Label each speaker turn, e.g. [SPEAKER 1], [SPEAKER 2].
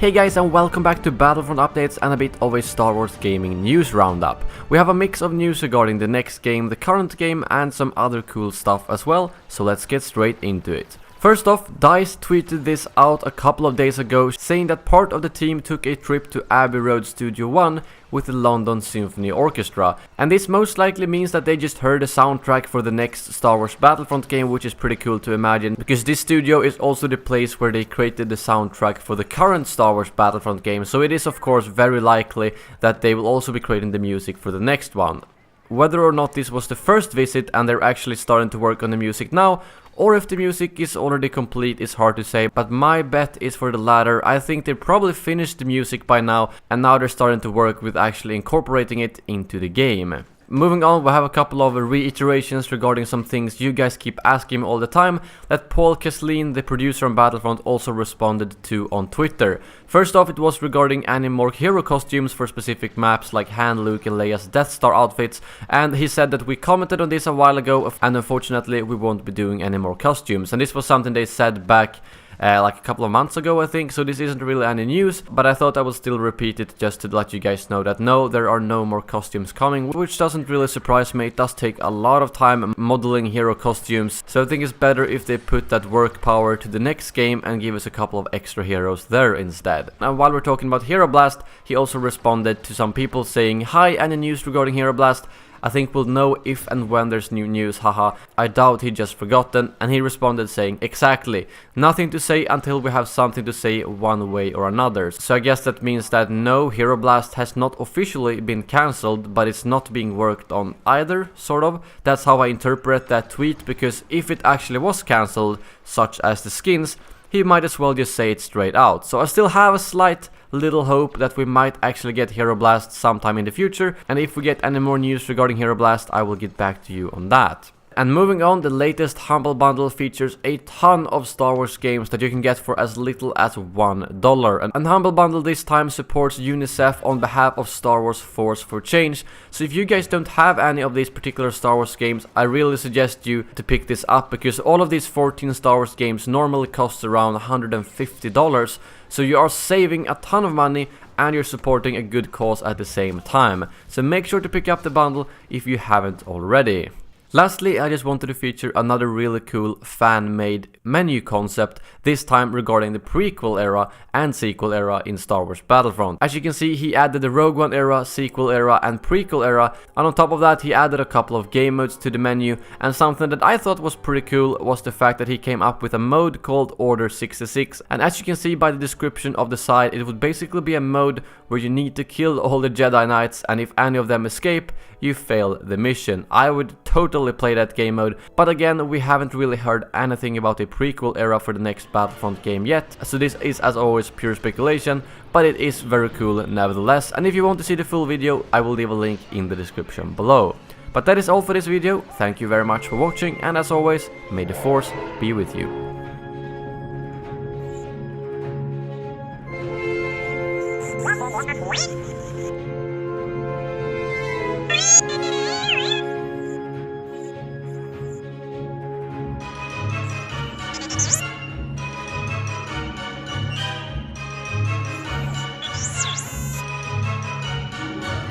[SPEAKER 1] Hey guys, and welcome back to Battlefront Updates and a bit of a Star Wars gaming news roundup. We have a mix of news regarding the next game, the current game, and some other cool stuff as well, so let's get straight into it. First off, DICE tweeted this out a couple of days ago, saying that part of the team took a trip to Abbey Road Studio 1 with the London Symphony Orchestra, and this most likely means that they just heard the soundtrack for the next Star Wars Battlefront game, which is pretty cool to imagine, because this studio is also the place where they created the soundtrack for the current Star Wars Battlefront game, so it is of course very likely that they will also be creating the music for the next one. Whether or not this was the first visit and they're actually starting to work on the music now, or if the music is already complete, is hard to say, but my bet is for the latter. I think they probably finished the music by now, and now they're starting to work with actually incorporating it into the game. Moving on, we have a couple of reiterations regarding some things you guys keep asking me all the time, that Paul Kaslin, the producer on Battlefront, also responded to on Twitter. First off, it was regarding any more hero costumes for specific maps like Han, Luke and Leia's Death Star outfits, and he said that we commented on this a while ago, and unfortunately we won't be doing any more costumes. And this was something they said back like a couple of months ago, I think, so this isn't really any news, but I thought I would still repeat it just to let you guys know that no, there are no more costumes coming, which doesn't really surprise me. It does take a lot of time modeling hero costumes, so I think it's better if they put that work power to the next game and give us a couple of extra heroes there instead. And while we're talking about Hero Blast, he also responded to some people saying, "Hi, any news regarding Hero Blast? I think we'll know if and when there's new news, haha. I doubt he just forgotten," and he responded saying, "Exactly. Nothing to say until we have something to say one way or another." So I guess that means that no, Hero Blast has not officially been cancelled, but it's not being worked on either, sort of. That's how I interpret that tweet, because if it actually was cancelled, such as the skins, he might as well just say it straight out. So I still have a slight little hope that we might actually get Hero Blast sometime in the future, and if we get any more news regarding Hero Blast, I will get back to you on that. And moving on, the latest Humble Bundle features a ton of Star Wars games that you can get for as little as $1. And Humble Bundle this time supports UNICEF on behalf of Star Wars Force for Change. So if you guys don't have any of these particular Star Wars games, I really suggest you to pick this up, because all of these 14 Star Wars games normally cost around $150. So you are saving a ton of money and you're supporting a good cause at the same time. So make sure to pick up the bundle if you haven't already. Lastly, I just wanted to feature another really cool fan-made menu concept, this time regarding the prequel era and sequel era in Star Wars Battlefront. As you can see, he added the Rogue One era, sequel era and prequel era, and on top of that he added a couple of game modes to the menu, and something that I thought was pretty cool was the fact that he came up with a mode called Order 66, and as you can see by the description of the site, it would basically be a mode where you need to kill all the Jedi Knights, and if any of them escape, you fail the mission. I would totally play that game mode, but again, we haven't really heard anything about a prequel era for the next Battlefront game yet, so this is as always pure speculation, but it is very cool nevertheless, and if you want to see the full video, I will leave a link in the description below. But that is all for this video. Thank you very much for watching, and as always, may the Force be with you.